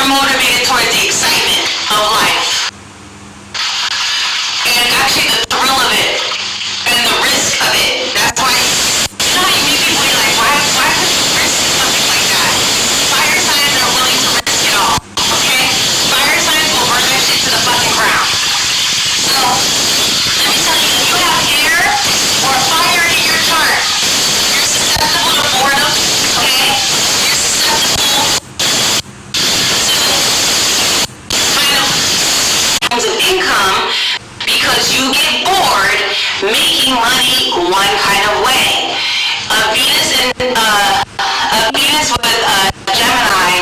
You're motivated towards the excitement of life. And actually the thrill of it. And the risk of it. That's why, you know how you meet people, you're like, why would you risk something like that? Fire signs are willing to risk it all. Okay? Fire signs will burn that shit to the fucking ground. So, let me tell you, if you have air or fire in your chart, you're susceptible to boredom, okay? You're susceptible to kind of income because you get bored making money one kind of way. Venus with Gemini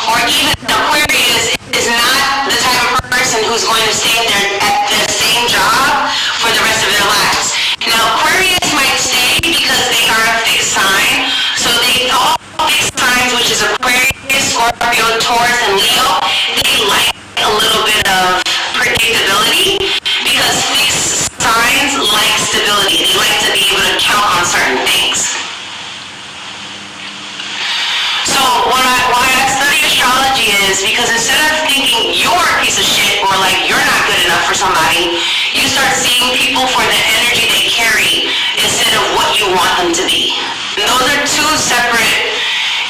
or even Aquarius is not the type of person who's going to stay at the same job for the rest of their lives. Now, Aquarius might stay because they are a fixed sign, so they all fixed signs, which is Aquarius, Scorpio, Taurus, and Leo, they like a little bit of predictability because fixed signs like stability. They like to be able to count on certain things. So why I study astrology is because instead of thinking you're a piece of shit or like you're not good enough for somebody, you start seeing people for the energy they carry instead of what you want them to be. And those are two separate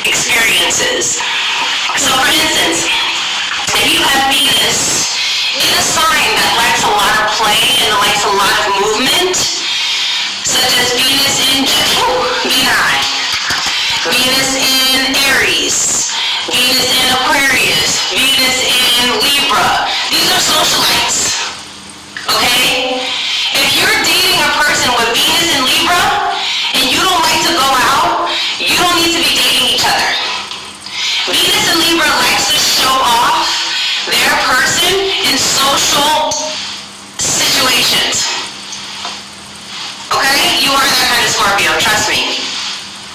experiences. So for instance, if you have Venus in a sign that likes a lot of play and likes a lot of movement, such as Venus in Gemini, Venus in Aries, Venus in Aquarius, Venus in Libra. These are socialites, okay? If you're dating a person with Venus in Libra and you don't like to go out, you don't need to be dating each other. Venus in Libra likes to show off their person in social situations. Okay? You are that kind of Scorpio, trust me.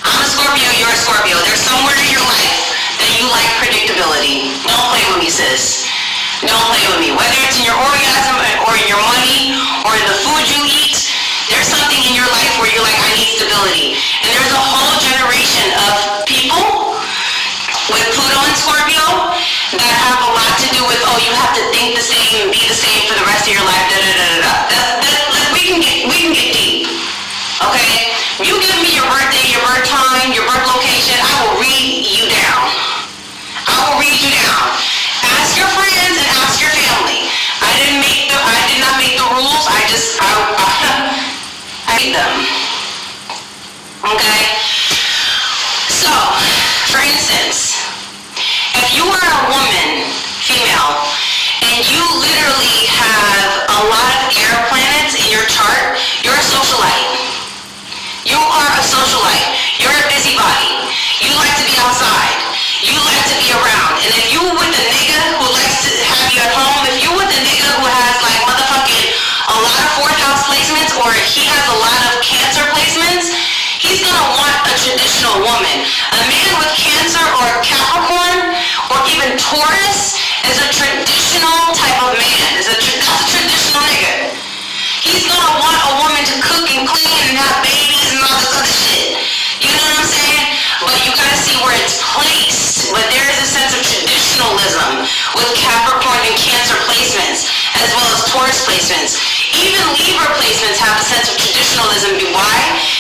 I'm a Scorpio, you're a Scorpio. There's somewhere in your life that you like predictability. Don't play with me, sis. Don't play with me. Whether it's in your orgasm or in your money or in the food you eat, there's something in your life where you're like, I need stability. And there's a whole generation of people with Pluto and Scorpio that have a lot to do with, oh, you have to think the same and be the same for the rest of your life, we can get deep. Okay? You give me your birthday, your birth time, your birth location, I will read you down. I will read you down. Ask your friends and ask your family. I did not make the rules, I made them. Okay? So, for instance, if you are a woman, female, and you literally have a lot of air planets in your chart, you're a socialite. You are a socialite. You're a busybody. You like to be outside. You like to be around. And if you with the nigga who likes to have you at home, if you with the nigga who has like motherfucking a lot of fourth house placements or he has a lot of Cancer placements, he's gonna want a traditional woman. A man with Cancer or Capricorn or even Taurus is a traditional type of man. That's a traditional nigga. He's gonna want a woman to cook and clean and have babies and all this other shit. You know what I'm saying? But you gotta see where it's placed. But there is a sense of traditionalism with Capricorn and Cancer placements, as well as Taurus placements. Even Libra placements have a sense of traditionalism. Why?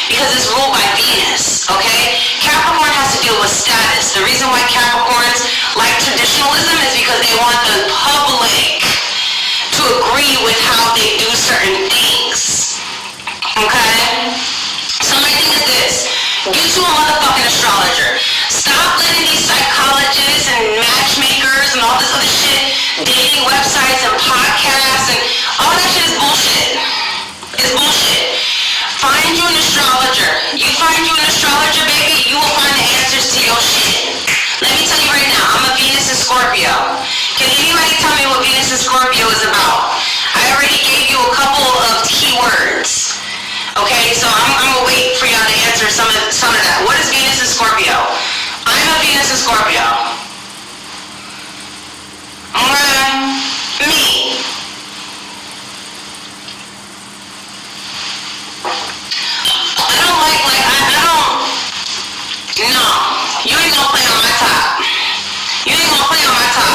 Because it's ruled by Venus, okay? Capricorn has to deal with status. The reason why Capricorns like traditionalism is because they want the public to agree with how they do certain things. Okay? So my thing is this. Get you a motherfucking astrologer. Stop letting these psychologists and matchmakers and all this other shit, dating websites and podcasts and all that shit is bullshit. It's bullshit. Find you an astrologer. You find you an astrologer, baby, you will find the answers to your shit. Let me tell you right now, I'm a Venus in Scorpio. Can anybody tell me what Venus in Scorpio is about? I already gave you a couple of keywords. Okay, so I'm gonna wait for y'all to answer some of that. What is Venus in Scorpio? I'm a Venus in Scorpio. Me. No, you ain't gonna play on my top. You ain't gonna play on my top.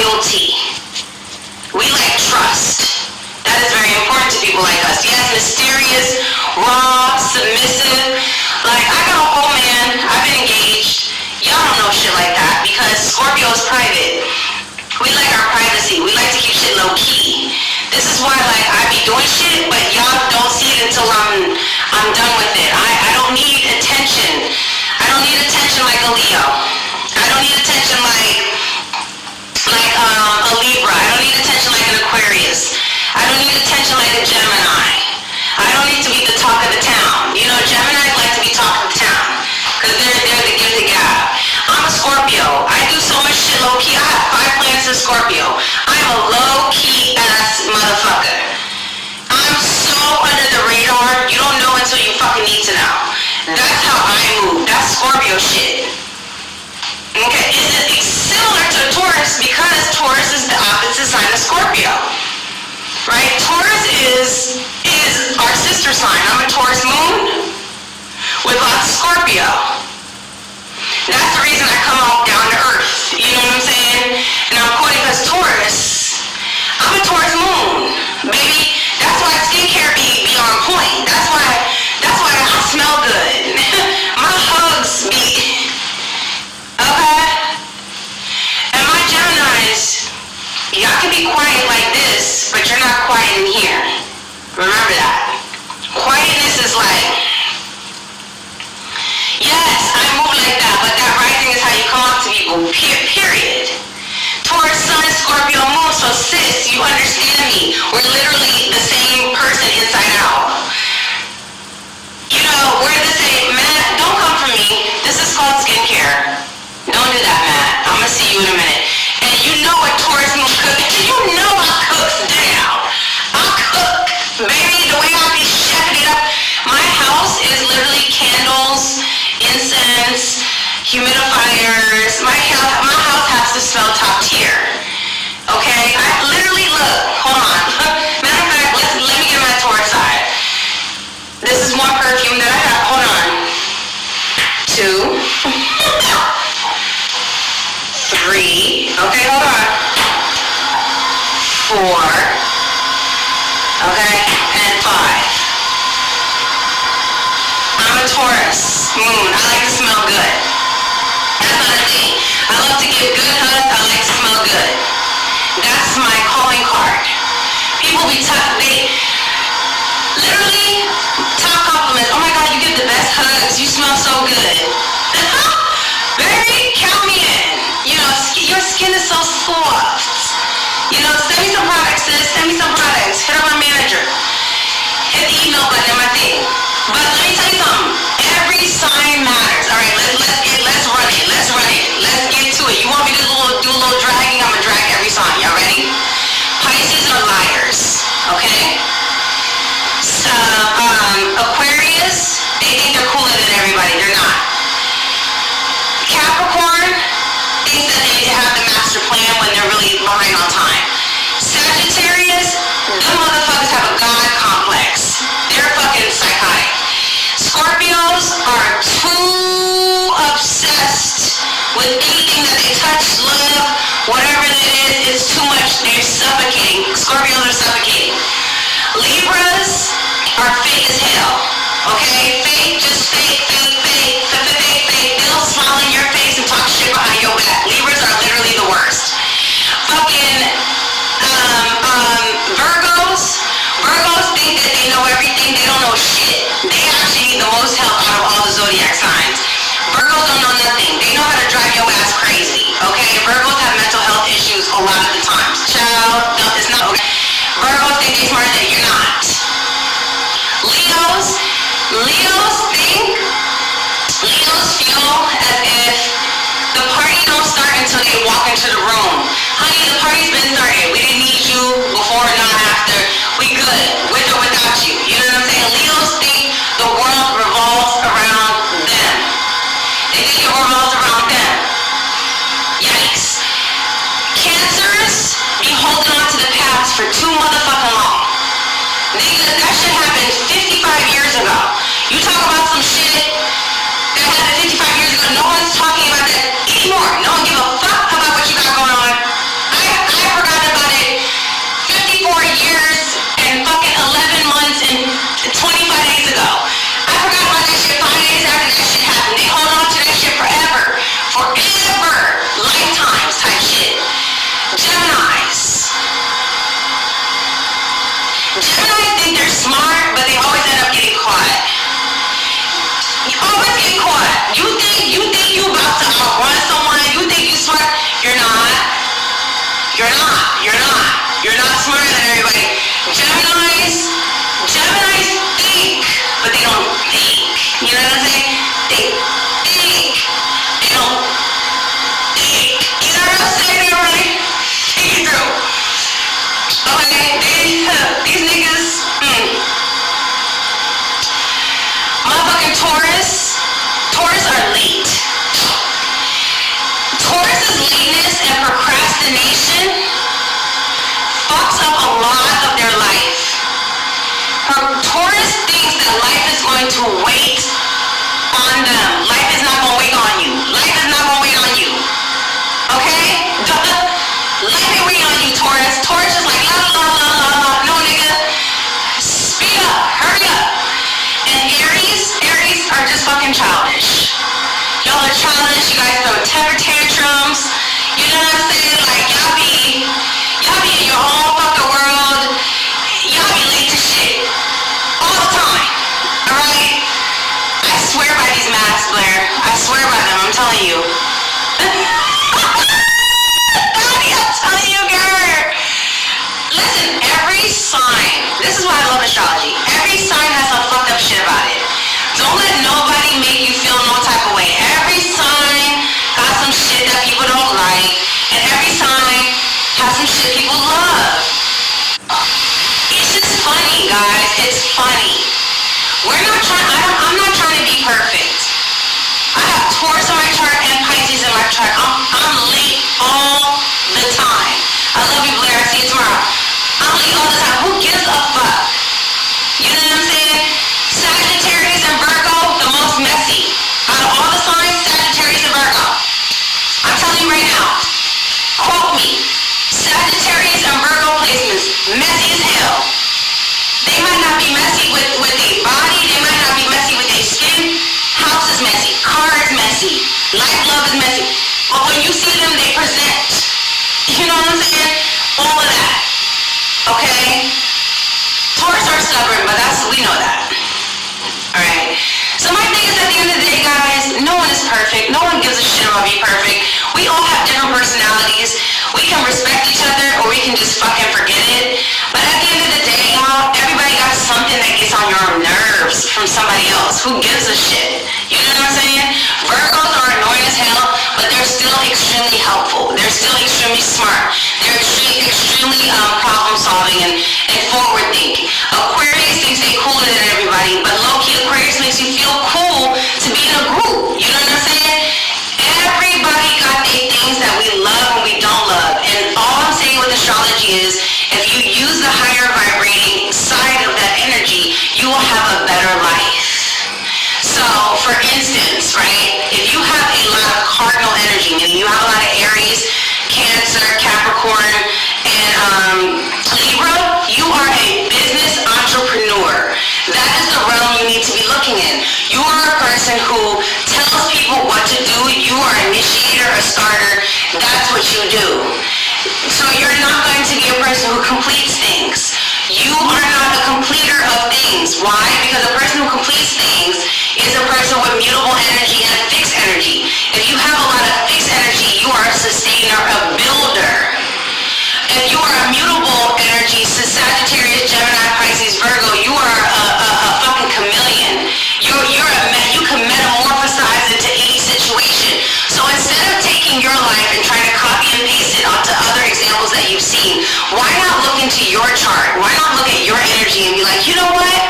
loyalty. We like trust. That is very important to people like us. Yes, mysterious, raw, submissive. Like, I got a whole man, I've been engaged. Y'all don't know shit like that because Scorpio is private. We like our privacy. We like to keep shit low key. This is why, like, I be doing shit, but y'all don't see it until I'm done with it. I don't need attention. I don't need attention like a Leo. I don't need attention like a Libra. I don't need attention like an Aquarius. I don't need attention like a Gemini. I don't need to be the talk of the town. You know, Geminis like to be talk of the town because they're the gift of God. I'm a Scorpio. I do so much shit low key. I have 5 planets in Scorpio. I'm a low key ass motherfucker. I'm so under the radar. You don't know until you fucking need to know. That's how I move. That's Scorpio shit. Okay, it's similar to Taurus because Taurus is the opposite sign of Scorpio. Right? Taurus is our sister sign. I'm a Taurus moon with lots of Scorpio. That's the reason I come off down to earth. You know what I'm saying? And I'm quoting because Taurus, I'm a Taurus moon. Baby, that's why skincare be on point. That's why I smell good. My hugs be, okay? And my Geminis, y'all can be quiet like this, but you're not quiet in here. Remember that. Quietness is like, yes, I move like that, but that rising is how you come up to people, period. Taurus, Sun, Scorpio, Moon, so sis, you understand me. We're literally the same person inside out. You know, we're the same. Matt, don't come for me. This is called skincare. Don't do that, Matt. I'm gonna see you in a minute. And you know what Taurus Moon cooks. You know I cooks down. I cook. Baby, the way I be chefing it up. My house is literally candles, incense, humidifiers. My house has to smell top tier. Okay? I literally look. Hold on. Matter of fact, let me get my Taurus side. This is one perfume that I have. Hold on. 2. 3. Okay, hold on. 4. Okay, and 5. I'm a Taurus moon. I like to smell good. That's not a thing. I love to give good hugs. I like to smell good. That's my calling card. People be they literally top compliments. Oh my God, you give the best hugs. You smell so good. Baby, count me in. You know, your skin is so soft. You know, send me some products, sis. Send me some products. Hit up my manager. Hit the email button in my thing. But let me tell you something. Every sign matters. All right, let's run it. Let's get to it. You want me to do a little dragging? I'm gonna drag every sign. Y'all ready? Pisces are liars. Okay. So, Aquarius, they think they're cooler than everybody. They're not. Capricorn thinks that they have the master plan when they're really behind on time. Sagittarius, them motherfuckers have a God complex. They're fucking psychotic. Scorpios are too obsessed with anything that they touch, love, whatever it is, it's too much. They're suffocating. Scorpios are suffocating. Libras are fake as hell. Okay? Fake, just fake. They'll smile in your face and talk shit behind your back. Libras are literally the worst. Fucking Virgos think that they know everything. They don't know shit. They actually need the most help out of all the zodiac signs. Virgos don't know nothing. They know how to drive your ass crazy. Okay? Virgos have mental health issues a lot of the times. Child, no, it's not okay. Virgos think they're smarter than you're not. Leos feel as if the party don't start until they walk into the room. Honey, the party's been started. We didn't need you before, not after. We good, with or without you. You know what I'm saying? Leos think the world revolves around them. They think it revolves around them. Yikes. Cancers be holding on to the past for too motherfucking long. That shit happened 55 years ago. You talk about some shit that happened 55 years ago. No one's talking about that anymore. No one give a fuck about what you got going on. I have You're not. You're not. You're not smarter than everybody. Geminis think, but they don't think. You know what I'm saying? They think. They don't think. You know what I'm saying, everybody? Think it through. Okay? These niggas, motherfucking Taurus are late. Taurus's lateness and procrastination fucks up a lot of their life. Taurus thinks that life is going to wait on them. Life is not going to wait on you. Life is not going to wait on you. Okay? Life ain't waiting on you, Taurus. Taurus is like, la la la la la. No, nigga. Speed up. Hurry up. And Aries are just fucking childish. Y'all are childish. You guys throw temper tantrums. You know what I'm saying? Like, y'all be in your own fucking world. Y'all be late to shit. All the time. Alright? I swear by these masks, Blair. I swear by them. I'm telling you. Daddy, I'm telling you, girl. Listen, every sign. This is why I love astrology. Every sign has some fucked up shit about it. Don't let nobody make you feel no type of way. Every sign got some shit that people don't like, and every sign has some shit people love. It's just funny, guys. It's funny. I'm not trying to be perfect. I have Taurus on my chart and Pisces in my chart. I'm late all the time. I love you, Blair. I see you tomorrow. I'm late all the time. Who gives a fuck? You know what I'm saying? Sagittarius and Virgo, the most messy. Out of all the signs, Sagittarius and Virgo. I'm telling you right now. Quote me. Sagittarius and Virgo placements, messy as hell. They might not be messy with their body. They might not be messy with their skin. House is messy. Car is messy. Life, love is messy. But when you see them, they present. You know what I'm saying? All of that. Okay? Taurus are stubborn, but we know that. Alright? So my thing is, at the end of the day, guys, no one is perfect. No one gives a shit about being perfect. We all have different personalities. We can respect each other, or we can just fucking forget it. But at the end of the day, y'all, everybody got something that gets on your nerves from somebody else. Who gives a shit? You know what I'm saying? Virgos are annoying as hell, but they're still extremely helpful. They're still extremely smart. They're extremely problem solving and forward thinking. Aquarius thinks they're cooler than everybody, but low-key Aquarius makes you feel cool to be in a group. You know what I'm saying? Everybody got their things that we love and we don't love. And all I'm saying with astrology is, if you use the higher vibrating side of that energy, you will have a better life. So, for instance, right, if you have a lot of cardinal energy, meaning you have a lot of Aries, Cancer, Capricorn, and Libra, you are a business entrepreneur. That is the realm you need to be looking in. You are a person who tells people what to do. You are an initiator, a starter. That's what you do. So you're not going to be a person who completes things. You are not a completer of things. Why? Because a person who completes things is a person with mutable energy and fixed energy. If you have a lot of fixed energy, you are a sustainer, a builder. If you are a mutable energy, Sagittarius, Gemini, Pisces, Virgo, you are a fucking chameleon. You can metamorphosize into any situation. So instead of taking your life and trying to copy and paste it onto other examples that you've seen, why not look into your chart? Why not look at your energy and be like, you know what?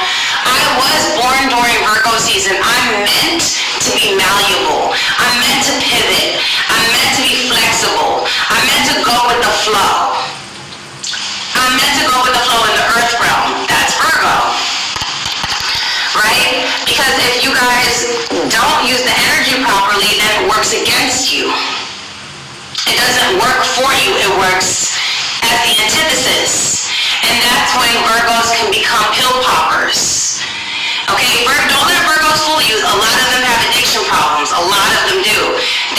I was born during Virgo season. I'm meant to be malleable. I'm meant to pivot. I'm meant to be flexible. I'm meant to go with the flow. I'm meant to go with the flow in the earth realm. That's Virgo. Right? Because if you guys don't use the energy properly, then it works against you. It doesn't work for you. It works as the antithesis. And that's when Virgos can become pill poppers. Okay? Don't let Virgos fool you. A lot of them have addiction problems. A lot of them do.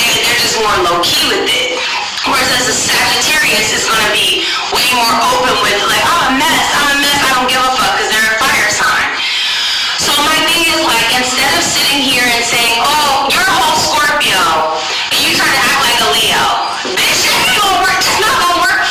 They're just more low-key with it. Whereas a Sagittarius is going to be way more open with, like, I'm a mess, I don't give a fuck, because they're a fire sign. So my thing is, like, instead of sitting here and saying, oh, you're a whole Scorpio, and you try to act like a Leo, bitch, that ain't gonna work. That's not gonna work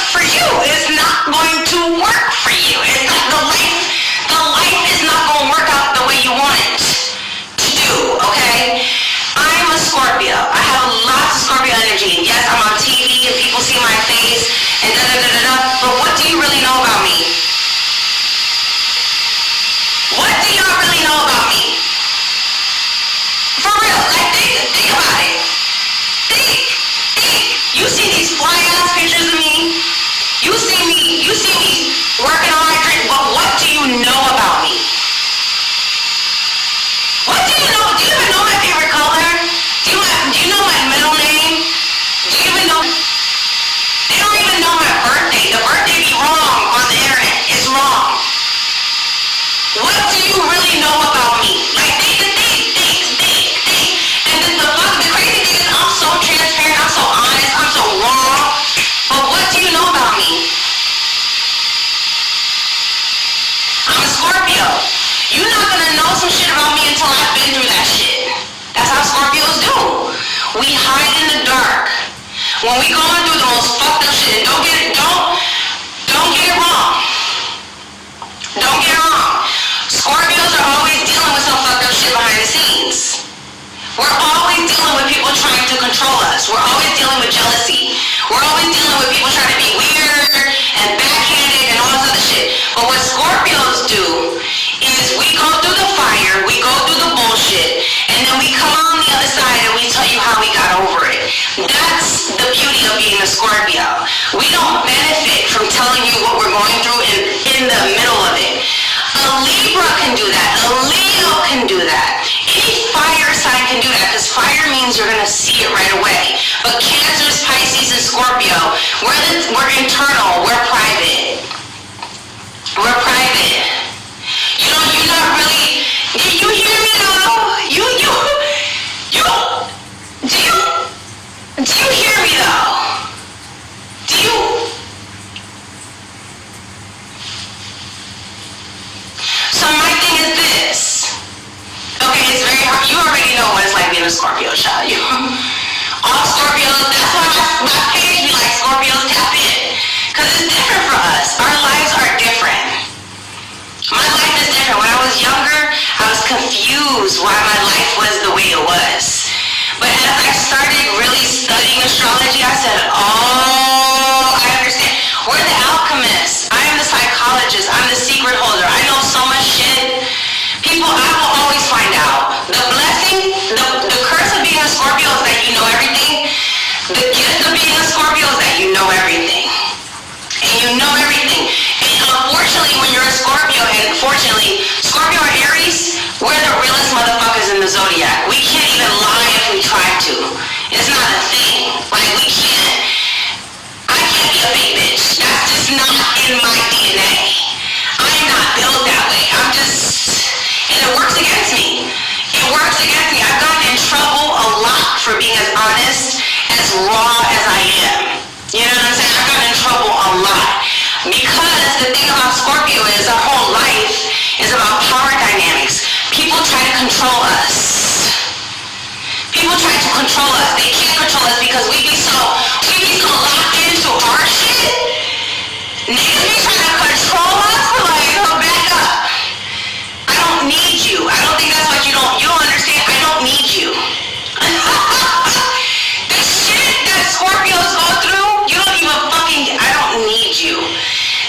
We hide in the dark. When we going through the most fucked up shit, don't get it wrong. Don't get it wrong. Scorpios are always dealing with some fucked up shit behind the scenes. We're always dealing with people trying to control us. We're always dealing with jealousy. We're always dealing with people trying to be weird and backhanded and all this other shit. But what Scorpios do is we go through the fire, we go through the bullshit, and then we come on the other side and we tell you how we got over it. That's the beauty of being a Scorpio. We don't benefit from telling you what we're going through in the middle of it. A Libra can do that. A Leo can do that. Any fire sign can do that because fire means you're going to see it right away. But Cancers, Pisces, and Scorpio, we're internal. We're private. We're private. You're not really... You hear me though? Do you hear me though? Do you... So my thing is this. Okay, it's very hard. You already know what it's like being a Scorpio, child. All Scorpios, that's why my page be like Scorpios tap in. Because it's different for us. Our lives are different. My life is different. When I was younger, I was confused why my life was the way it was. But as I started really studying astrology, I said, oh, I understand. We're the alchemists. I am the psychologist. I'm the secret holder. I know so much shit. People, I will always find out. The blessing, the curse of being a Scorpio is that you know everything. The gift of being a Scorpio is that you know everything. And you know everything. And unfortunately, when you're a Scorpio, and fortunately, Scorpio or Aries, we're the realest motherfuckers in the zodiac. We can't even lie if we try to. It's not a thing. Like, we can't. I can't be a fake bitch. That's just not in my DNA. I'm not built that way. I'm just... And it works against me. It works against me. I've gotten in trouble a lot for being as honest, as raw as I am. You know what I'm saying? I've gotten in trouble a lot. Because the thing about Scorpio is our whole life is about power dynamics. People try to control us. People try to control us. They can't control us because we be so locked into our shit. Niggas be trying to control us. We're like, oh, back up. I don't need you. I don't think that's what you don't understand. I don't need you. The shit that Scorpios go through, you don't even I don't need you.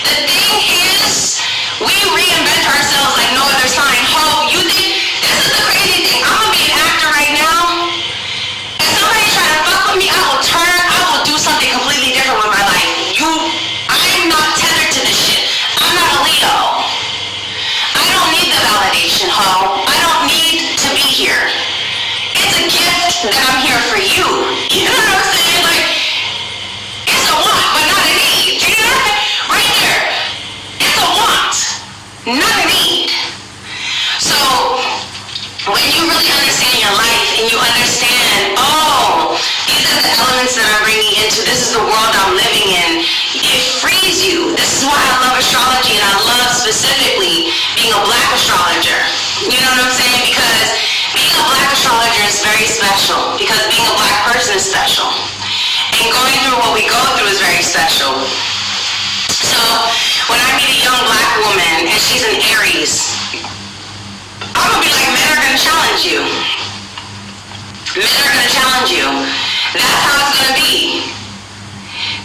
The thing is, we reinvent ourselves like no other sign. Ho, you think, this is the crazy thing. I'm gonna be an actor right now. If somebody try to fuck with me, I will do something completely different with my life. I'm not tethered to this shit. I'm not a Leo. I don't need the validation, ho. I don't need to be here. It's a gift that I'm here for you. You know what I'm saying? Like, it's a want, but not a need. You know that? Right there. It's a want, not a need. So, when you really understand your life and you understand, oh, these are the elements that I'm bringing into, this is the world I'm living in, it frees you. This is why I love astrology, and I love specifically being a black astrologer. You know what I'm saying? Because being a black astrologer is very special, because being a black person is special. And going through what we go through is very special. So, when I meet a young black woman, and she's an Aries, I'm gonna be like, men are gonna challenge you. Men are gonna challenge you. That's how it's gonna be.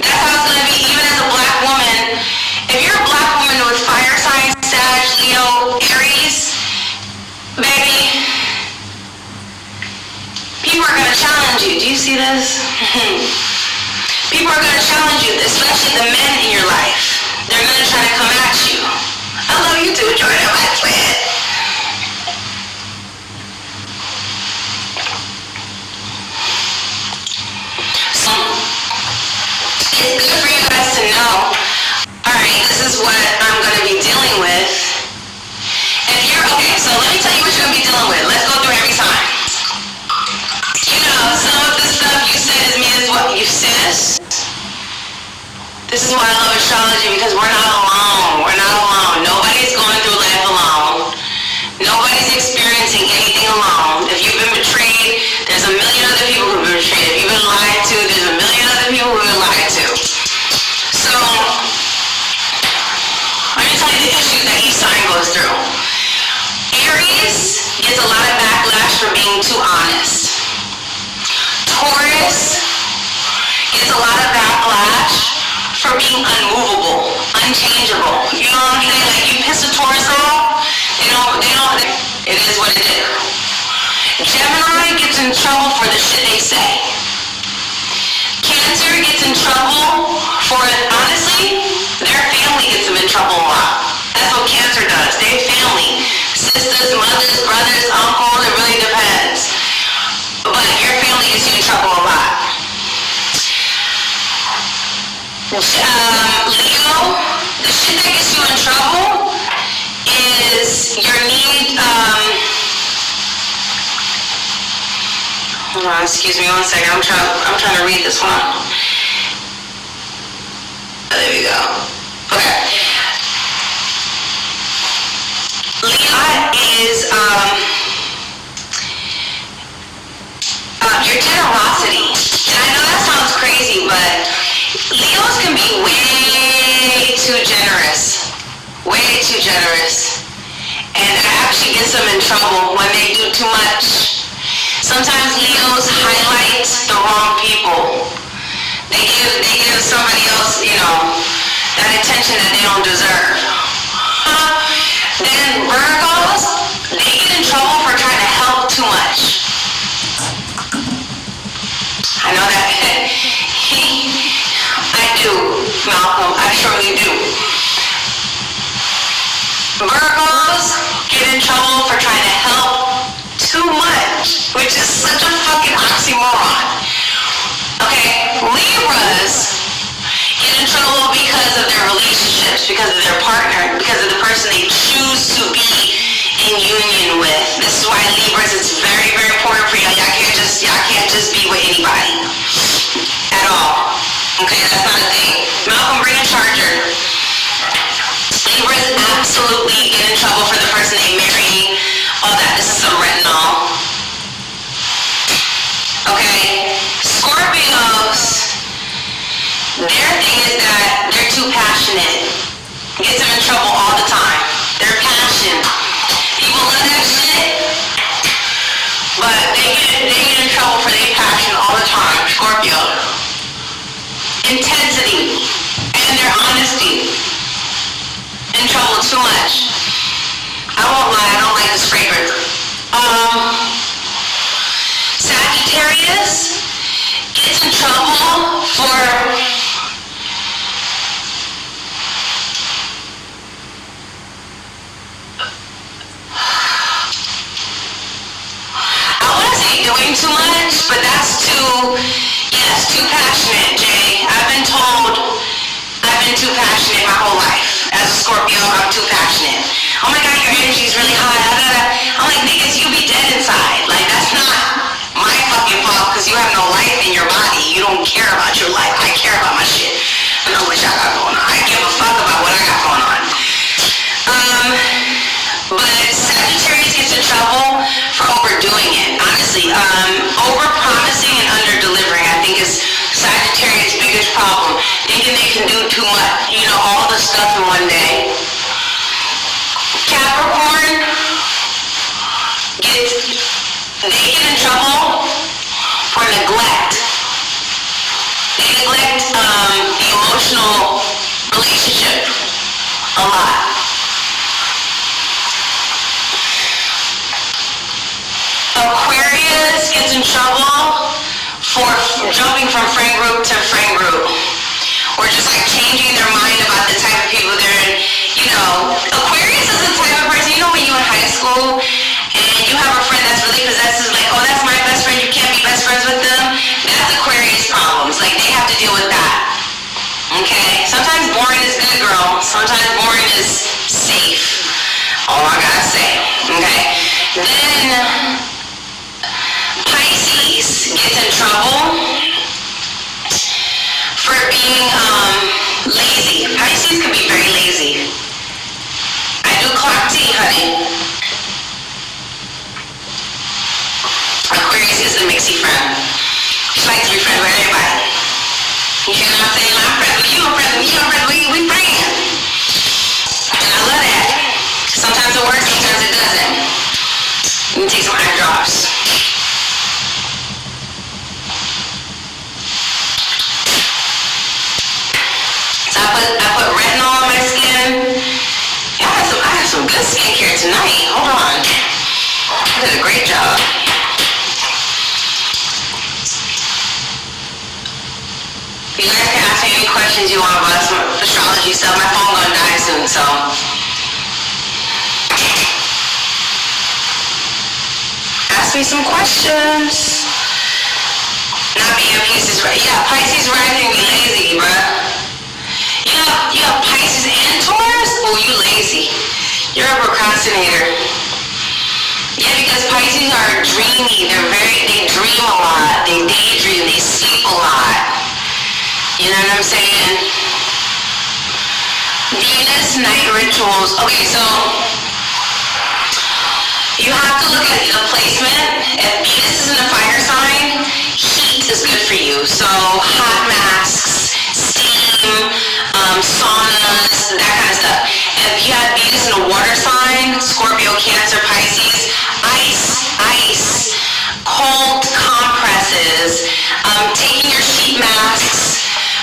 That's how it's gonna be, even as a black woman. If you're a black woman with fire signs, Sag, Leo, Aries, baby, people are gonna challenge you. Do you see this? People are gonna challenge you, especially the men in your life. They're gonna try to come at you. I love you too, Jordan, my twin. So, it's good for you guys to know, alright, this is what I'm gonna be dealing with. Okay, so let me tell you what you're gonna be dealing with. Let's go through every sign. You know, some of the stuff you said is me is what you sis. This is why I love astrology, because we're not alone. We're not alone. Nobody's going through life alone. Nobody's experiencing anything alone. If you've been betrayed, there's a million other people who've been betrayed. for being unmovable, unchangeable. You know what I'm saying? Like, you piss a Taurus off, it is what it is. Gemini gets in trouble for the shit they say. Cancer gets in trouble for, honestly, their family gets them in trouble a lot. That's what Cancer does. Their family. Sisters, mothers, brothers, uncles, it really depends. But your family gets you in trouble a lot. Leo, the shit that gets you in trouble is your need, hold on, excuse me one second, I'm trying to read this one. There we go. Okay. Leo is, your generosity. And I know that sounds crazy, but Leos can be way too generous. Way too generous. And that actually gets them in trouble when they do too much. Sometimes Leos highlight the wrong people. They give somebody else, that attention that they don't deserve. Then Virgos, they get in trouble for trying to help too much. I know that. I do, Malcolm. I surely do. Virgos get in trouble for trying to help too much, which is such a fucking oxymoron. Okay, Libras get in trouble because of their relationships, because of their partner, because of the person they choose to be in union with. This is why Libras, it's very, very important for y'all. Y'all can't just be with anybody at all. Okay, that's not a thing. Malcolm, bring a charger. Libras absolutely get in trouble for the person they marry. All that. This is some retinol. Okay, Scorpios, their thing is that they're too passionate. Gets them in trouble all the time. Their passion. People love that shit, but they get in trouble for their passion all the time. Scorpio. Intensity and their honesty. In trouble too much. I won't lie, I don't like this fragrance. Sagittarius gets in trouble for I want to say doing too much, but that's too passionate, Jay. I've been told I've been too passionate my whole life. As a Scorpio, I'm too passionate. Oh my God, your energy's really high. I'm like, niggas, you be dead inside. Like, that's not my fucking fault because you have no life in your body. You don't care about your life. I care about my shit. I know what y'all got going on. I give a fuck about what I got going on. But Sagittarius gets in trouble for overdoing it, honestly. Over-promising and under-delivering, I think, is Sagittarius' biggest problem. Thinking they can do too much, all the stuff in one day. Capricorn they get in trouble for neglect. They neglect the emotional relationship a lot. Aquarius gets in trouble for jumping from friend group to friend group, or just like changing their mind about the type of people they're in. Aquarius is the type of person, when you're in high school and you have a friend that's really possessive, like, oh, that's my best friend, you can't be best friends with them. That's Aquarius problems. Like, they have to deal with that. Okay? Sometimes boring is good, girl. Sometimes boring is safe. All I gotta say. Okay? Then Pisces gets in trouble for being lazy. Pisces can be very lazy. I do clock tea, honey. Aquarius is the mixy friend. She likes to be friends with everybody. You cannot did a great job. You guys can ask me any questions you want about some astrology stuff. My phone gonna die soon, so. Ask me some questions. Not being a Pisces, right? Yeah, Pisces rising be lazy, bruh. You have Pisces and Taurus? Oh, you lazy. You're a procrastinator. Yeah, because Pisces are dreamy. They dream a lot. They daydream. They sleep a lot. You know what I'm saying? Venus night rituals. Okay, so you have to look at the placement. If Venus is in a fire sign, heat is good for you. So hot masks, steam, saunas, that kind of stuff. If you have Venus in a water sign, Scorpio, Cancer, Pisces, ice, cold compresses, taking your sheet masks,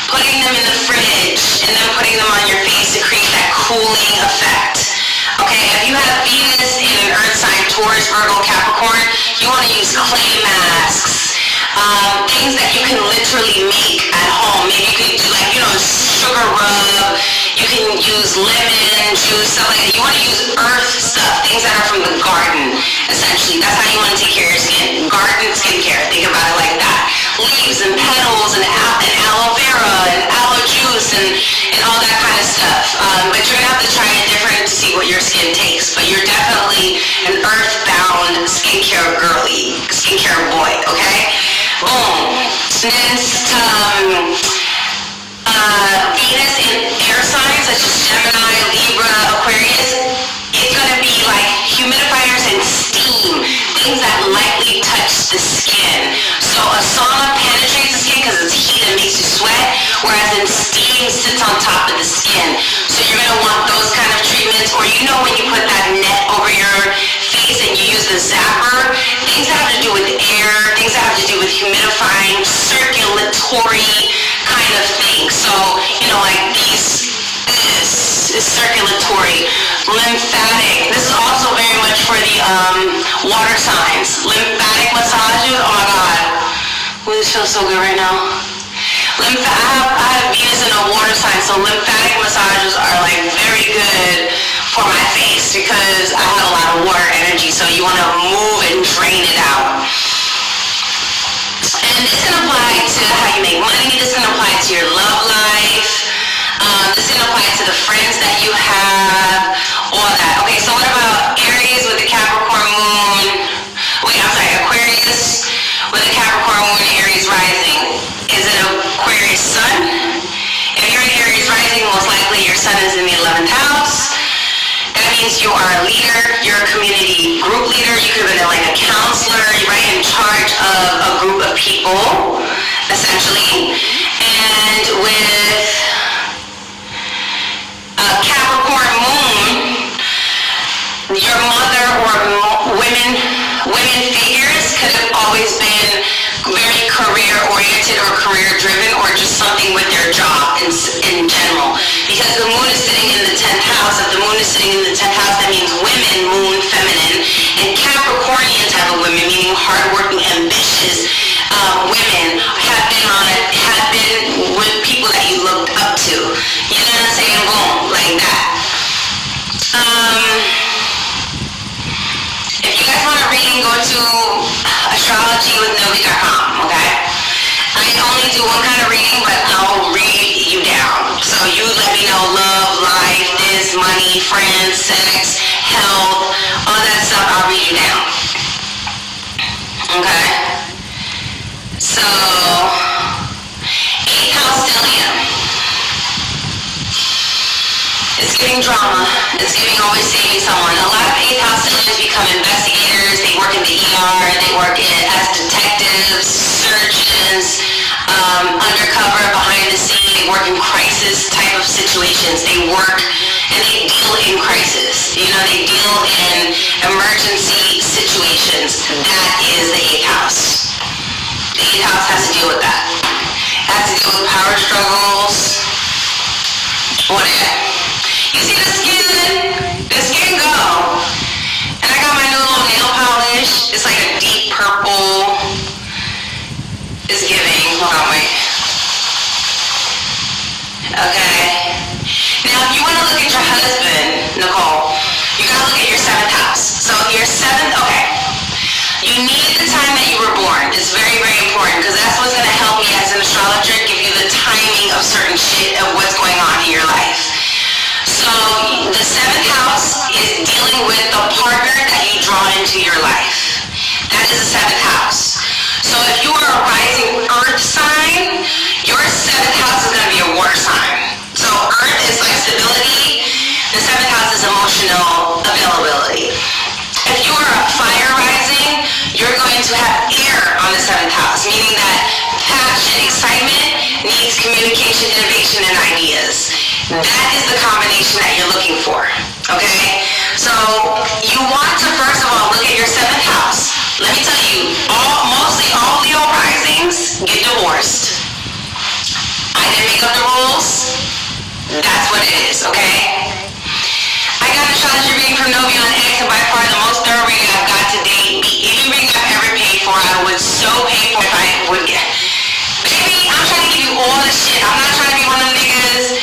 putting them in the fridge, and then putting them on your face to create that cooling effect. Okay, if you have Venus in an earth sign, Taurus, Virgo, Capricorn, you want to use clay masks, things that you can literally make at home. Maybe you can do like, sugar rub, you can use lemon juice, stuff like that. You want to use earth stuff, things that are from the garden, essentially. That's how you want to take care of your skin. Garden skincare, think about it like that. Leaves and petals and aloe vera and aloe juice and all that kind of stuff. But you're going to have to try it different to see what your skin takes. But you're definitely an earth-bound skincare girly, skincare boy, okay? Boom. Next, Venus in air signs such as Gemini, Libra, Aquarius, it's going to be like humidifiers and steam, things that lightly touch the skin. So a sauna penetrates the skin because it's heat and makes you sweat, whereas in steam sits on top of the skin. So you're going to want those kind of treatments, or when you put that net over your face and you use the zapper, things that have to do with air, things that have to do with humidifying, circulatory kind of thing. So, like this is circulatory. Lymphatic, this is also very much for the water signs. Lymphatic massages, oh my God. Ooh, this feels so good right now. I have Venus in a water sign, so lymphatic massages are like very good for my face because I have a lot of water energy, so you want to move and drain it out. And this can apply to how you make money, this can apply to your love life, this can apply to the friends that you have, all that. Okay, so what about Aries with the Capricorn moon? Aquarius with the Capricorn moon and Aries rising. Is it Aquarius sun? If you're an Aries rising, most likely your sun is in the 11th house. That means you are a leader, you're a community group leader, you could have been like a counselor, you're right in charge of a group of people, essentially. And with Capricorn moon, your mother or women figures could have always been very career-oriented or career-driven, or just something with their job in general. Because the moon is sitting in the 10th house. If the moon is sitting in the 10th house, that means women, moon, feminine. And Capricornian type of women, meaning hardworking, ambitious women, have been with people that you looked up to. You know what I'm saying? Boom, like that. If you guys want a reading, go to astrologywithnovi.com, okay? I only do one kind of reading, but I'll read you down. So you let me know love, life, this, money, friends, sex, health, all that stuff, I'll read you down. Okay? So, 8th house stellium. It's giving drama. It's giving always saving someone. A lot of 8th house stelliums become investigators. They work in the ER. They work as detectives, surgeons, undercover, behind the scene. They work in crisis type of situations. They work and they deal in crisis. They deal in emergency situations. That is the 8th house. The 8th house has to deal with that. It has to deal with power struggles. Whatever. You see the skin go. And I got my new little nail polish. born. It's very, very important because that's what's going to help me as an astrologer, give you the timing of certain shit of what's going on in your life. So the 7th house is dealing with the partner that you draw into your life. That is the 7th house. So if you are a rising earth sign, your 7th house is going to be a water sign. So earth is like stability. The 7th house is emotional availability. If you are a fire rising, you're going to have air on the 7th house, meaning that passion, excitement needs communication, innovation, and ideas. That is the combination that you're looking for, okay? So you want to, first of all, look at your 7th house. Let me tell you, mostly all Leo risings get divorced. I didn't make up the rules. That's what it is, okay? I got an astrology reading from Novi on X, and by far the most thorough reading I've got to date. Any reading I've ever paid for, I would so pay for if I would get. Baby, I'm trying to give you all the shit. I'm not trying to be one of them niggas.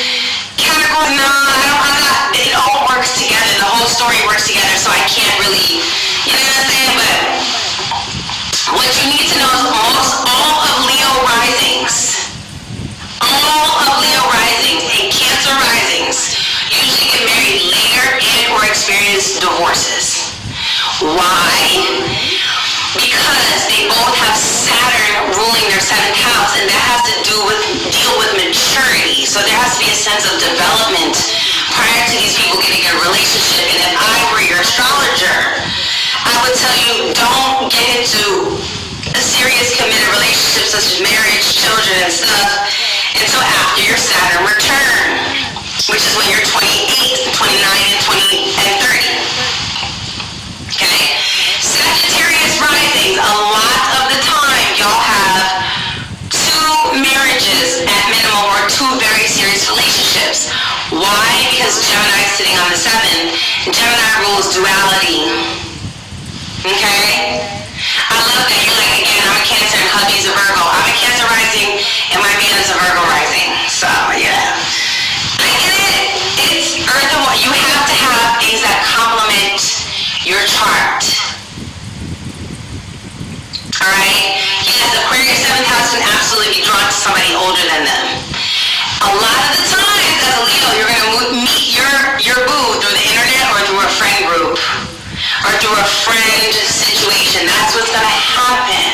Categories, no, I'm not. It all works together. The whole story works together, so I can't really, you know what I'm saying? But what you need to know is all of Leo risings and Cancer risings usually get married later and or experience divorces. Why? Because they both have Saturn ruling their 7th house, and that has to deal with maturity. So there has to be a sense of development prior to these people getting a relationship. And if I were your astrologer, I would tell you, don't get into a serious committed relationship such as marriage, children, and stuff until after your Saturn return, which is when you're 28, 29, and 30. Okay? Sagittarius risings, a lot of the time y'all have 2 marriages at minimum or 2 very serious relationships. Why? Because Gemini is sitting on the 7th. Gemini rules duality. Okay? I love that. You're like, again, I'm a Cancer and hubby's a Virgo. I'm a Cancer rising and my man is a Virgo rising. So, yeah. I get it. It's earth and water. You have to have things that complement your chart. Alright? Yes, Aquarius 7th house can absolutely be drawn to somebody older than them. A lot of the times, as a Leo, you're going to meet your boo through the internet or through a friend group or through a friend situation. That's what's going to happen.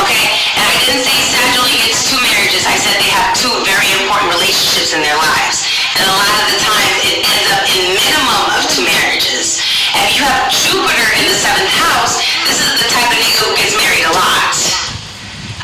Okay? And I didn't say Sag only gets 2 marriages. I said they have 2 very important relationships in their lives. And a lot of the times, it ends up in minimum of 2 marriages. And if you have Jupiter in the 7th house, this is the type of nigga who gets married a lot.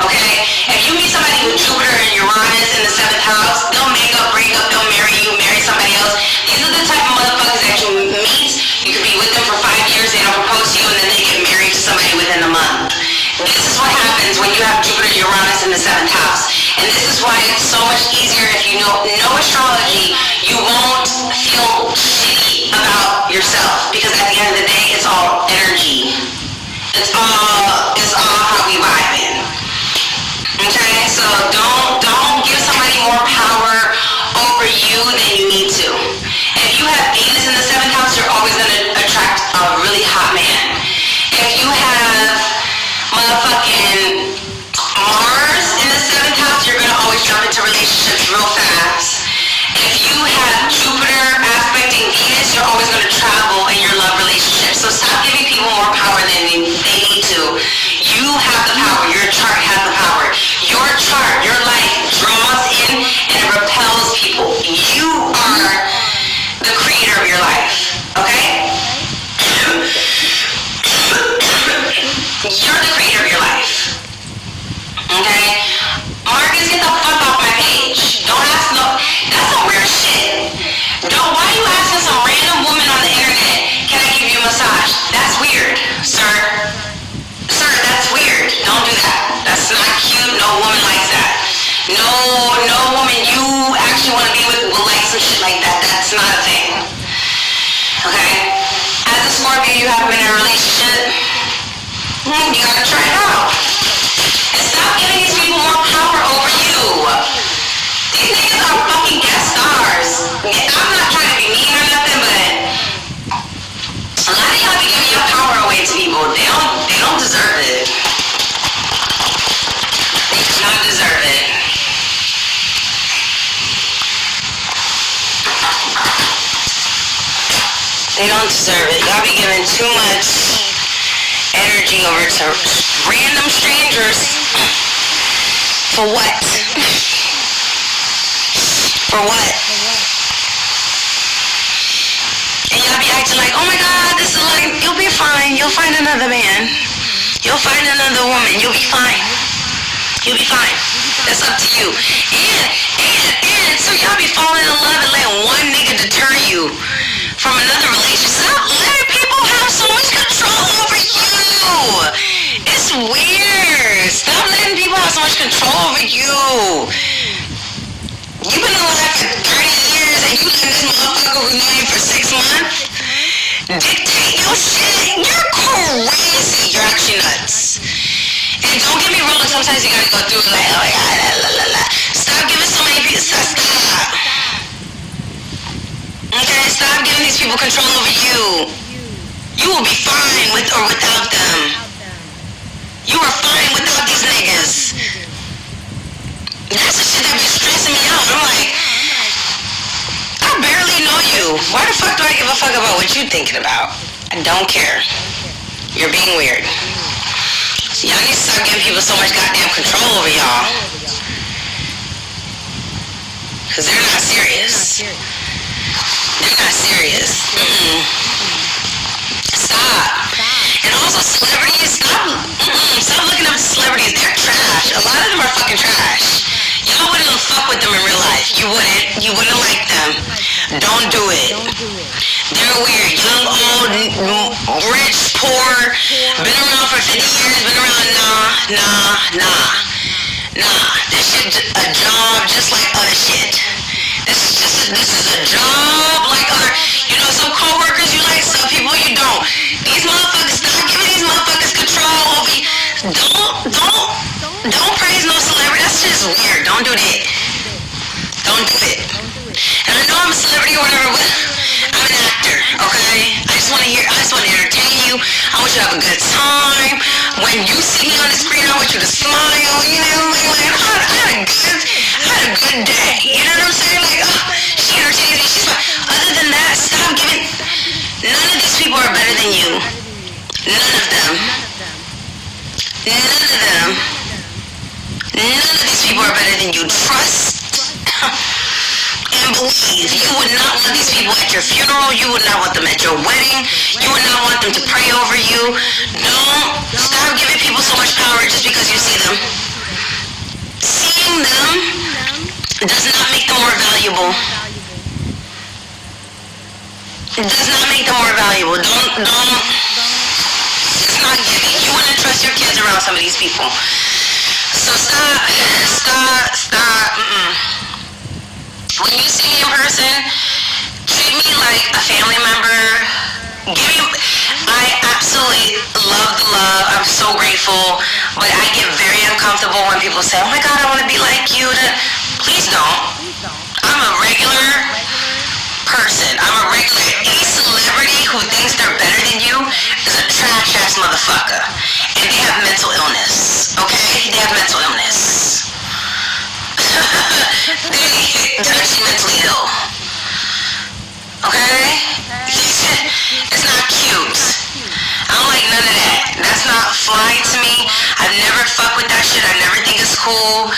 Okay? If you meet somebody with Jupiter and Uranus in the 7th house, they'll make up, break up, they'll marry you, marry somebody else. These are the type of motherfuckers that you meet. You could be with them for 5 years, they don't propose to you, and then they get married to somebody within a month. This is what happens when you have Jupiter Uranus in the 7th house. And this is why it's so much easier if you know astrology. You won't feel shitty about yourself, because at the end of the day, it's all energy. It's all how we vibe in. Okay, so don't give somebody more power over you than you need to. If you have Venus in the 7th house, you're always going to attract a really hot man. If you have motherfucking Mars in the 7th house, you're going to always jump into relationships real fast. If you have Jupiter aspecting Venus, you're always going to travel in your love relationship. So stop giving people more power than they need to. You have the power. Your chart has the power. Your chart, your life draws in and it repels people. You are the creator of your life. Okay? You're the creator of your life. Okay? Marcus, get the fuck off my page. Don't ask no. That's some weird shit. Why are you asking some random woman on the internet, can I give you a massage? That's weird, sir. Sir, that's weird. Don't do that. That's not They don't deserve it. Y'all be giving too much energy over to random strangers. For what? For what? And y'all be acting like, oh my God, this is like, you'll be fine. You'll find another man. You'll find another woman. You'll be fine. You'll be fine. That's up to you. And so y'all be falling in love and letting one nigga deter you from another relationship. Stop letting people have so much control over you. It's weird. Stop letting people have so much control over you. You've been alive for 30 years and you let this motherfucker who knew you for 6 months dictate your shit. You're crazy. You're actually nuts. And don't get me wrong, sometimes you gotta go through like, oh my God, la la la. Stop giving so many people, stop. Okay, stop giving these people control over you. You will be fine with or without them. You are fine without these niggas. That's the shit that be stressing me out. I'm like, I barely know you. Why the fuck do I give a fuck about what you thinking about? I don't care. You're being weird. Y'all need to stop giving people so much goddamn control over y'all. Because they're not serious. They're not serious. Stop. And also celebrities, stop looking up to celebrities. They're trash. A lot of them are fucking trash. Y'all wouldn't fuck with them in real life. You wouldn't. You wouldn't like them. Don't do it. They're weird. Young, old, rich, poor, been around for 50 years, been around, nah. This shit a job just like other shit. This is a job like other, some coworkers you like, some people you don't. These motherfuckers, stop giving these motherfuckers control over you. Don't praise no celebrity. That's just weird. Don't do that. Don't do it. And I know I'm a celebrity or whatever, but I'm an actor, okay? I just want to entertain you. I want you to have a good time. When you see me on the screen, I want you to smile, like, I had a good day. You know what I'm saying? Like, she entertains me, she's fine. Other than that, stop giving. None of these people are better than you. None of them. None of them. None of these people are better than you. Trust and believe. You would not want these people at your funeral. You would not want them at your wedding. You would not want them to pray over you. Don't stop giving people so much power just because you see them. Seeing them does not make them more valuable. It does not make them more valuable. Don't. It's not giving. You wouldn't trust your kids around some of these people. So stop. When you see me in person, treat me like a family member. I absolutely love the love. I'm so grateful. But I get very uncomfortable when people say, oh my God, I want to be like you. Please don't. I'm a regular person. I'm a regular. Any celebrity who thinks they're better than you is a trash ass motherfucker. And they have mental illness. Okay? They have mental illness. They're actually mentally ill. Okay? It's not cute. I don't like none of that. That's not fly to me. I've never fucked with that shit. I never think it's cool.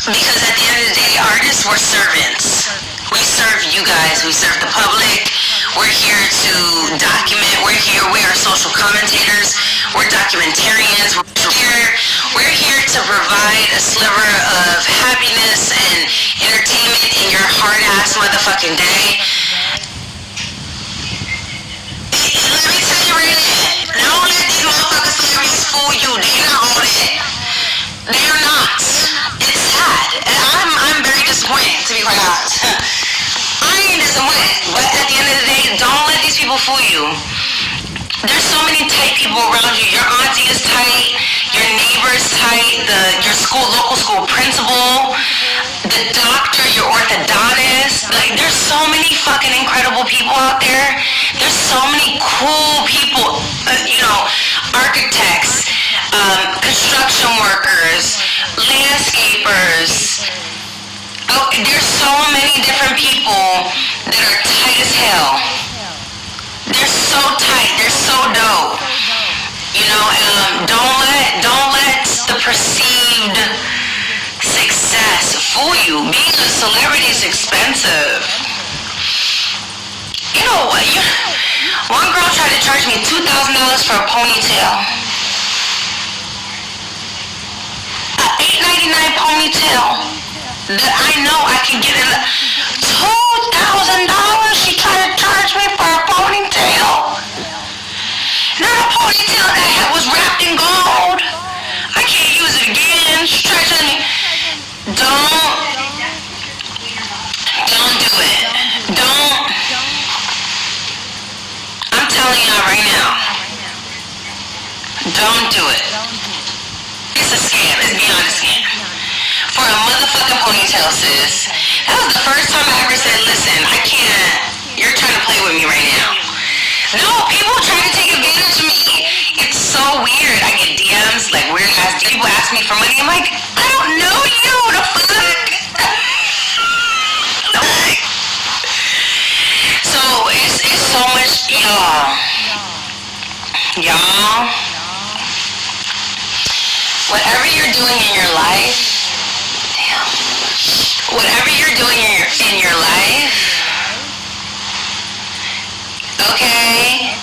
Because at the end of the day, artists, we're servants. We serve you guys. We serve the public. We're here to document. We are social commentators. We're documentarians. We're here to provide a sliver of happiness and entertainment in your hard-ass motherfucking day. Let me tell you right now, don't let these motherfucking celebrities fool you. They're not all that. They're not. It's sad. And I'm very disappointed, to be quite honest. I ain't disappointed. But at the end of the day, don't let these people fool you. There's so many tight people around you. Your auntie is tight. Your neighbor's tight. Your local school principal. The doctor, your orthodontist. Like, there's so many fucking incredible people out there. There's so many cool people. Architects, construction workers, landscapers, Oh, there's so many different people that are tight as hell. They're so tight. They're so dope. You know, don't let the perceived success fool you. Being a celebrity is expensive. You know what? One girl tried to charge me $2,000 for a ponytail. An $8.99 ponytail that I know I can get in. $2,000 she tried to charge me for a ponytail. Not a ponytail that was wrapped in gold. I can't use it again. She tried to tell me, don't do it. I'm telling y'all right now, don't do it. It's a scam. It's beyond a scam. For a motherfucking ponytail, sis. That was the first time I ever said, listen, I can't. You're trying to play with me right now. No, people try to take advantage of me. It's so weird. I get DMs, like weird ass people ask me for money. I'm like, I don't know you. The fuck? So it's so much, y'all. Whatever you're doing in your life, whatever you're doing in your life, okay?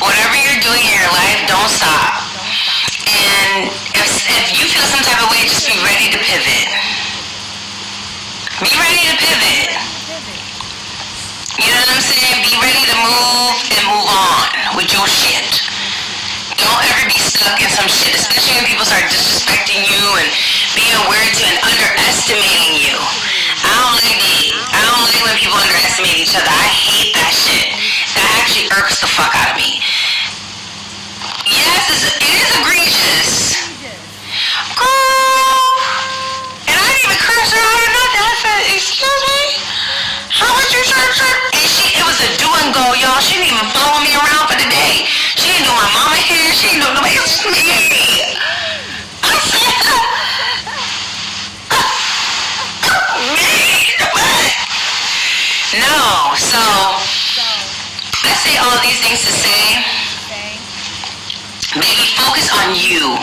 Whatever you're doing in your life, don't stop. And if you feel some type of way, just be ready to pivot. Be ready to pivot. You know what I'm saying? Be ready to move and move on with your shit. Don't ever be stuck in some shit, especially when people start disrespecting you and being weird to and underestimating you. I don't like it. I don't like when people underestimate each other. I hate that shit. That actually irks the fuck out of me. Yes, it is egregious. Girl. And I didn't even curse her out or nothing. I said, excuse me? How much you charge her? And it was a do and go, y'all. She didn't even follow me around for the day. She didn't do my mama hair. She didn't do nobody else's hair. I said, no. So, I say all these things to say, baby, focus on you.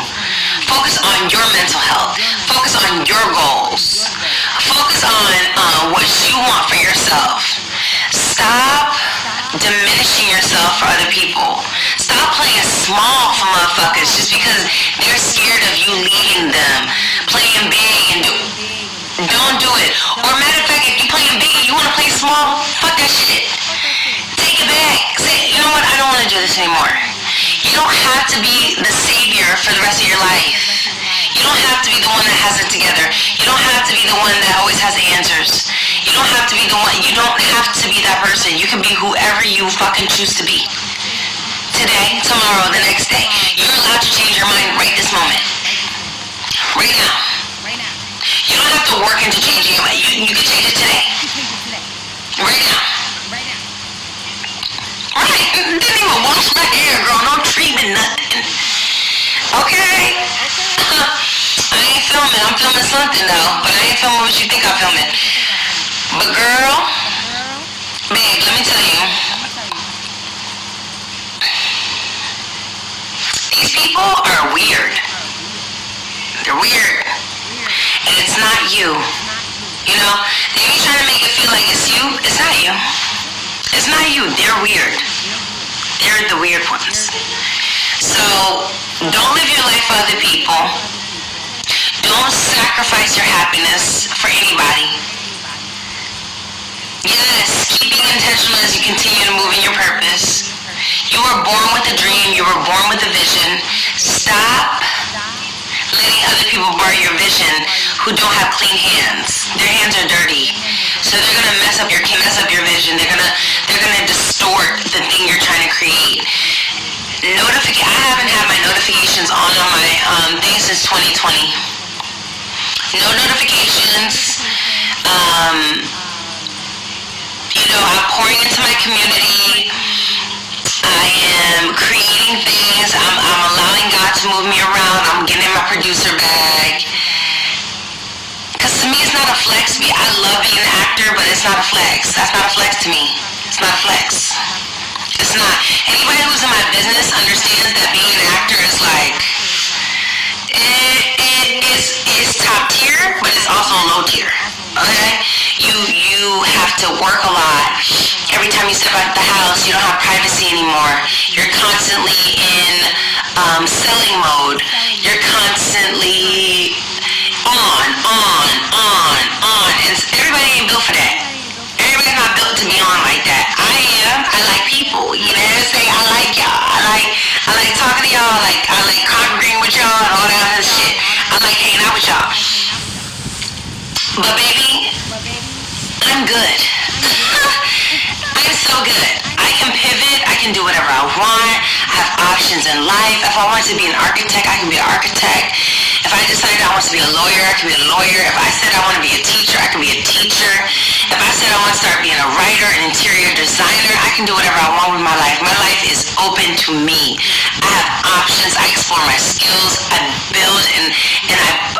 Focus on your mental health. Focus on your goals. Focus on what you want for yourself. Stop diminishing yourself for other people. Stop playing small for motherfuckers just because they're scared of you leaving them. Playing big and don't do it. Or matter of fact, if you playing big and you want to play small, fuck that shit. Take it back. Say, you know what, I don't want to do this anymore. You don't have to be the savior for the rest of your life. You don't have to be the one that has it together. You don't have to be the one that always has the answers. You don't have to be the one. You don't have to be that person. You can be whoever you fucking choose to be. Today, tomorrow, the next day. You're allowed to change your mind right this moment. Right now. You don't have to work into changing your mind. You can change it today. Right now. Right? Didn't even wash my hair, girl. No treatment, nothing. Okay? I ain't filming. I'm filming something, though. But I ain't filming what you think I'm filming. But, girl, babe, let me tell you. These people are weird. They're weird. And it's not you. You know? They be trying to make it feel like it's you. It's not you. It's not you. They're weird. They're the weird ones. So, don't live your life for other people. Don't sacrifice your happiness for anybody. Yes, keep being intentional as you continue to move in your purpose. You were born with a dream. You were born with a vision. Stop letting other people borrow your vision who don't have clean hands. Their hands are dirty. So they're gonna mess up your vision. They're gonna distort the thing you're trying to create. I haven't had my notifications on my thing since 2020. No notifications. I'm pouring into my community. I am creating things. I'm allowing God to move me around. I'm getting my producer bag. Because to me, it's flex me. I love being an actor, but it's not a flex. That's not a flex to me. It's not a flex. It's not. Anybody who's in my business understands that being an actor is like, it's top tier, but it's also low tier. Okay? You have to work a lot. Every time you step out the house, you don't have privacy anymore. You're constantly in selling mode. You're constantly on. And everybody ain't built for that. Everybody's not built to be on like that. I am. I like people. You know what I'm saying? I like y'all. I like talking to y'all. I like congregating with y'all and all that other shit. I like hanging out with y'all. But baby, I'm good. I'm so good. I can pivot. I can do whatever I want. I have options in life. If I want to be an architect, I can be an architect. If I decided I want to be a lawyer, I can be a lawyer. If I said I want to be a teacher, I can be a teacher. If I said I want to start being a writer, an interior designer, I can do whatever I want with my life. My life is open to me. I have options. I explore my skills. I build and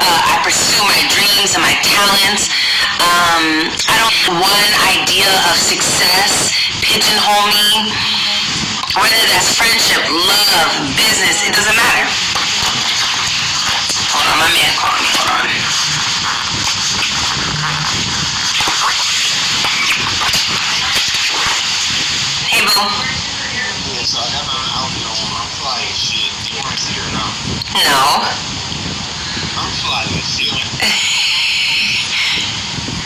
I pursue my dreams and my talents. I don't one idea of success pigeonhole me. Whether that's friendship, love, business, it doesn't matter. Hold on, my man calling me. Hold on. Hey, boo. Yeah, so I got my outfit on. I'm fly as shit. You want to see her now? No. I'm fly as shit.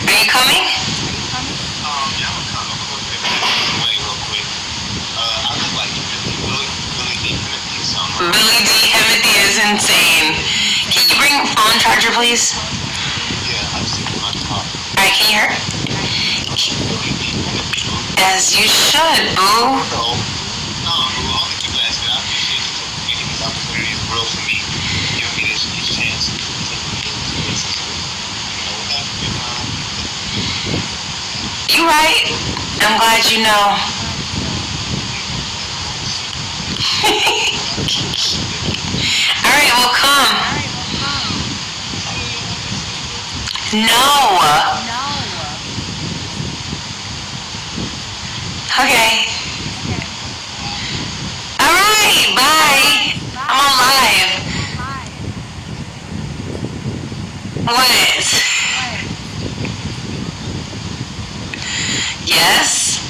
Are you coming? Yeah, I'm gonna come. I'm gonna go to the back way real quick. I look like Billy D. Timothy something. Billy D. Timothy is insane. Can you bring phone charger, please? Yeah, I see my car. Alright, can you hear? Billy D. Timothy. As you should, boo. No, boo. Only people asking. I appreciate you for giving these opportunities, real for me, giving me this chance to You right. I'm glad you know. Alright, well come. No. Okay. Alright, bye. I'm on live. What? Yes?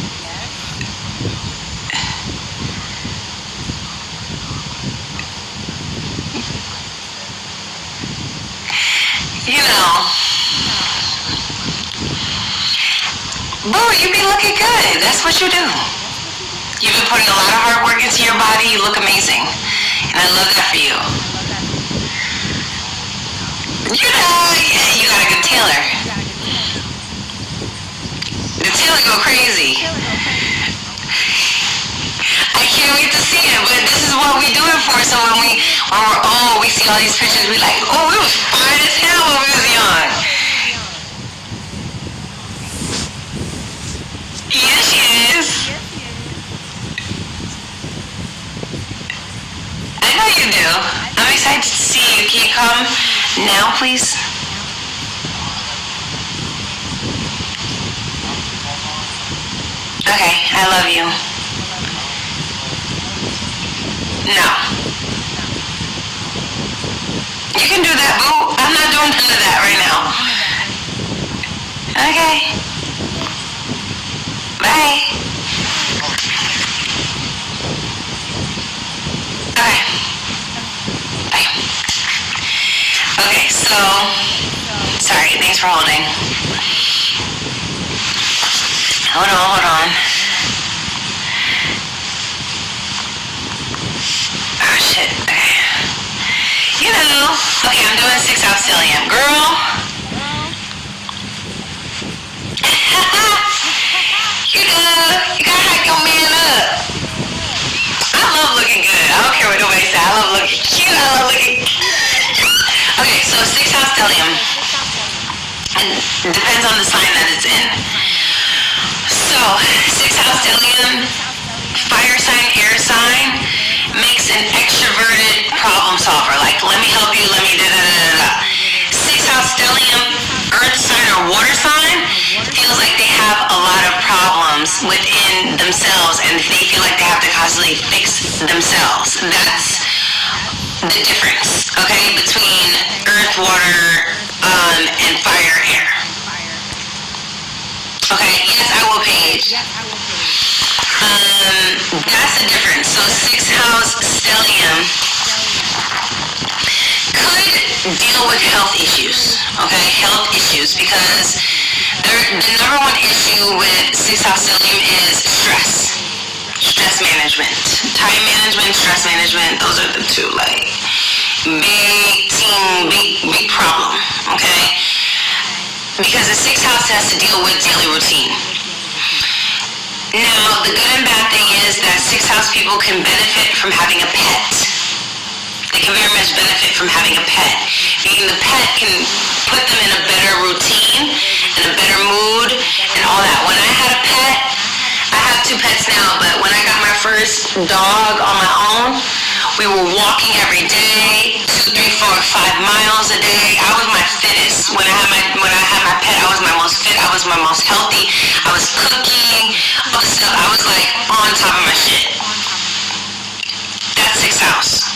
You know. Boo, you be looking good. That's what you do. You've been putting a lot of hard work into your body. You look amazing. And I love that for you. You know, yeah, you got a good tailor. The tailor go crazy. I can't wait to see it, but this is what we do it for. So when we're old, we see all these pictures, we like, oh, we was fine as hell when we was young. Yes, she is. I know you do. I'm excited to see you. Can you come now, please? Okay, I love you. No. You can do that, boo. I'm not doing none of that right now. Okay. Bye. Okay. Bye. Okay, so, sorry, thanks for holding. Hold on. Oh, shit, okay. You know, okay, I'm doing 6 ounce stellium. Girl. You gotta hype your man up. I love looking good. I don't care what nobody says. I love looking cute. I love looking... Okay, so 6 ounce stellium. And it depends on the sign that it's in. So, 6 house stellium, fire sign, air sign, makes an extroverted problem solver. Like, let me help you, let me da-da-da-da-da. 6 house stellium earth sign or water sign feels like they have a lot of problems within themselves and they feel like they have to constantly fix themselves. That's the difference, okay, between earth, water, and fire, air. Okay, yes, I will, Paige. That's the difference. So 6th house stellium could deal with health issues, okay, health issues, because the number one issue with 6th house stellium is stress management, time management, stress management. Those are the two, like, big problem, okay, because the 6th house has to deal with daily routine. Now, the good and bad thing is that 6th house people can benefit from having a pet. They can very much benefit from having a pet. Being the pet can put them in a better routine, in a better mood, and all that. When I had a pet, I have 2 pets now, but when I got my first dog on my own, we were walking every day, 2, 3, 4, 5 miles a day. I was my fittest. When I had my pet, I was my most fit. I was my most healthy. I was cooking, all the stuff. I was like on top of my shit. That's 6th house.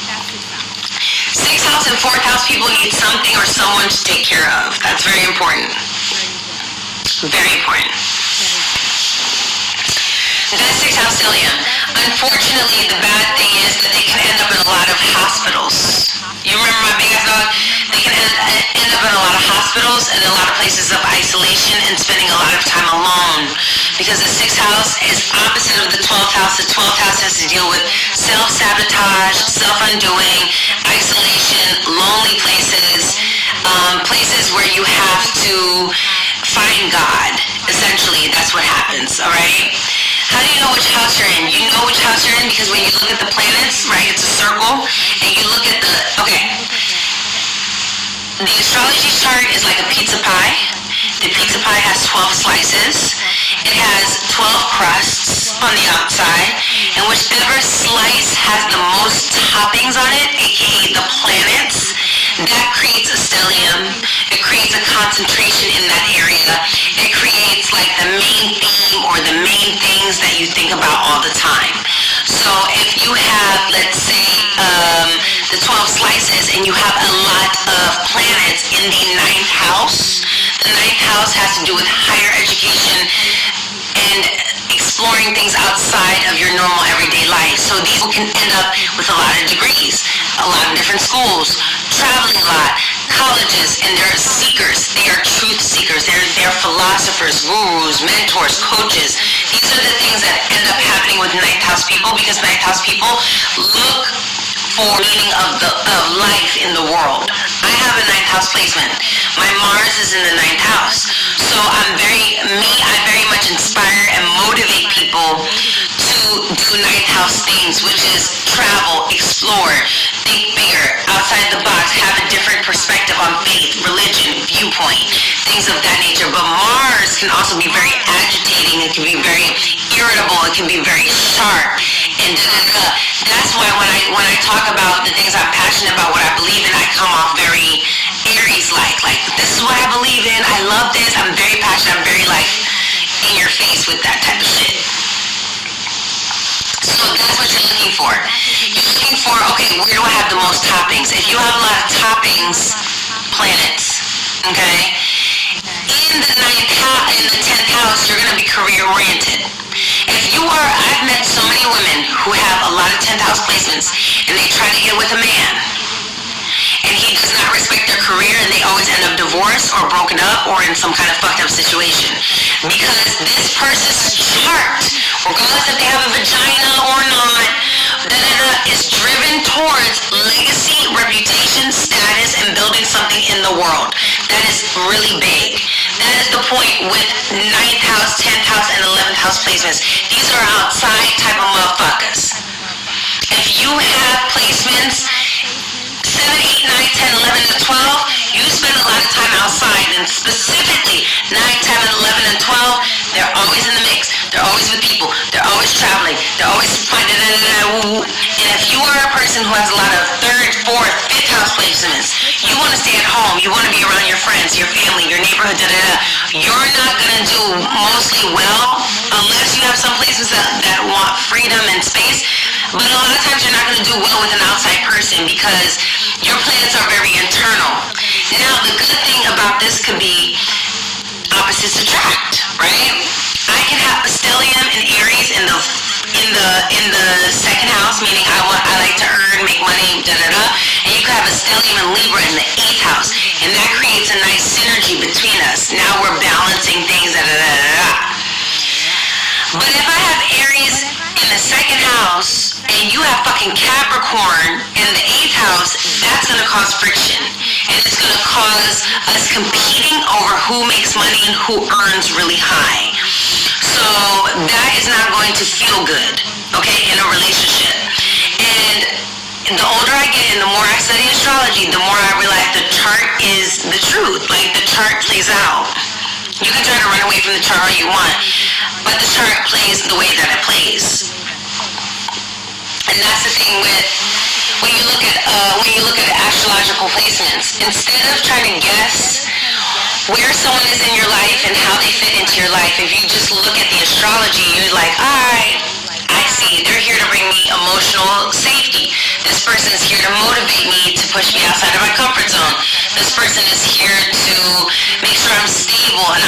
6th house and 4th house people need something or someone to take care of. That's very important. Very important. That's 6th house stellium. Unfortunately, the bad thing is that they can end up in a lot of hospitals. You remember my big ass dog? They can end up in a lot of hospitals and a lot of places of isolation and spending a lot of time alone. Because the 6th house is opposite of the 12th house. The 12th house has to deal with self-sabotage, self-undoing, isolation, lonely places, places where you have to find God. Essentially, that's what happens, all right? How do you know which house you're in? You know which house you're in because when you look at the planets, right, it's a circle, and you look at the, okay, the astrology chart is like a pizza pie. The pizza pie has 12 slices. It has 12 crusts on the outside, and whichever slice has the most toppings on it, aka the planets, that creates a stellium. It creates a concentration in that area. It creates like the main theme or the main things that you think about all the time. So if you have, let's say, the 12 slices and you have a lot of planets in the 9th house, the 9th house has to do with higher education and exploring things outside of your normal everyday life. So these can end up with a lot of degrees, a lot of different schools, traveling a lot, colleges, and they're seekers. They are truth seekers. They're philosophers, gurus, mentors, coaches. These are the things that end up happening with 9th house people because 9th house people look for meaning of life in the world. I have a 9th house placement. My Mars is in the 9th house. So I very much inspire and motivate people to do 9th house things, which is travel, explore, think bigger, outside the box, have a different perspective on faith, religion, viewpoint, things of that nature. But Mars can also be very agitating. It can be very irritable. It can be very sharp. And that's why when I talk about the things I'm passionate about, what I believe in, I come off very Aries-like. Like, this is what I believe in. I love this. I'm very passionate. I'm very, like, in your face with that type of shit. So that's what you're looking for. You're looking for, okay, where do I have the most toppings? If you have a lot of toppings, planets, okay, in the 9th house, in the 10th house, you're going to be career-oriented. If you are, I've met so many women who have a lot of 10th house placements, and they try to get with a man, and he does not respect their career, and they always end up divorced or broken up or in some kind of fucked up situation. Because this person's chart, regardless if they have a vagina or not, is driven towards legacy, reputation, status, and building something in the world. That is really big. That is the point with 9th house, 10th house, and 11th house placements. These are outside type of motherfuckers. If you have placements 7, 8, 9, 10, 11, and 12, you spend a lot of time outside, and specifically 9, 10, 11, and 12, they're always in the mix. They're always with people. They're always traveling. They're always finding. And if you are a person person who has a lot of third, fourth, fifth house placements, you want to stay at home, you want to be around your friends, your family, your neighborhood, you're not going to do mostly well unless you have some places that want freedom and space. But a lot of times you're not going to do well with an outside person because your planets are very internal. Now, the good thing about this could be opposites attract, right? I can have a stellium in Aries in the second house, meaning I like to earn, make money, and you could have a stellium in Libra in the 8th house, and that creates a nice synergy between us. Now we're balancing things, But if I have Aries in the second house and you have fucking Capricorn in the 8th house, that's going to cause friction. And it's going to cause us competing over who makes money and who earns really high. So that is not going to feel good, okay, in a relationship. And the older I get and the more I study astrology, the more I realize the chart is the truth. Like, the chart plays out. You can try to run away from the chart all you want, but the chart plays the way that it plays. And that's the thing with when you look at astrological placements. Instead of trying to guess where someone is in your life and how they fit into your life, if you just look at the astrology, you're like, all right, I see, they're here to bring me emotional safety. This person is here to motivate me, to push me outside of my comfort zone. This person is here to make sure I'm stable and